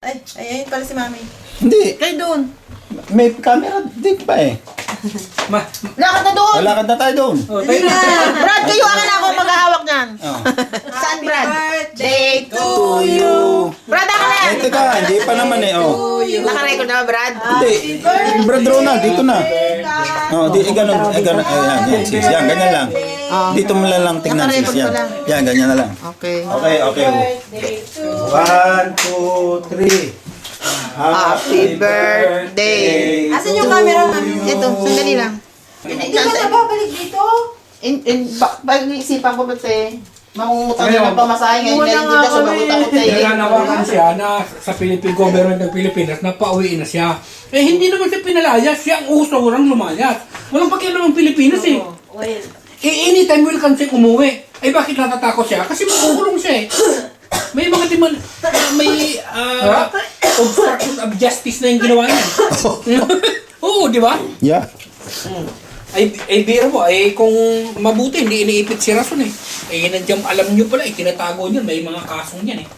Ay, pala si Mami. Hindi. Kayo doon. May camera din pa eh. Lakad na doon. Lakad na tayo doon. Dali na. Brad, kayo akin ako maghahawak niyan. Oh. Saan, Brad? Birthday to you. Brad, ako na. Eh, teka, hindi pa naman eh. Oh. Nakarecord na ba, Brad? Hindi. Brad Ronald, dito na. Oh, di ganun. Ganun. Ayan, yan, sis. Yan, ganyan lang. Dito mo lang tingnan, sis. Nakarecord Yan. pa lang. Yan, ganyan na lang. Okay. Okay. 1, 2, 3. Happy birthday. Asan yung camera, Mami? Ito, sandali lang. Hindi ka na babalik dito? Pag-isipan ko ba mangungutang na ng pamasahe ngayon Wala galing nga dito sa kami. Baguta Hotel. Kaya nawakan siya na sa Philippine government ng Pilipinas, napauwi na siya. Eh hindi naman siya pinalayas, siya ang uso orang lumayas. Walang pakialam ng Pilipinas eh. Well, Anytime welcome siya umuwi. Ay bakit natatakot siya? Kasi makukulong siya eh. May mga may obstruction of justice na yung ginawa niya. Oo, di ba? Yeah. Ay biro mo, kung mabuti, hindi iniipit si Rason eh. Nandiyan, alam nyo pala, tinatago niyan, may mga kasong yan eh.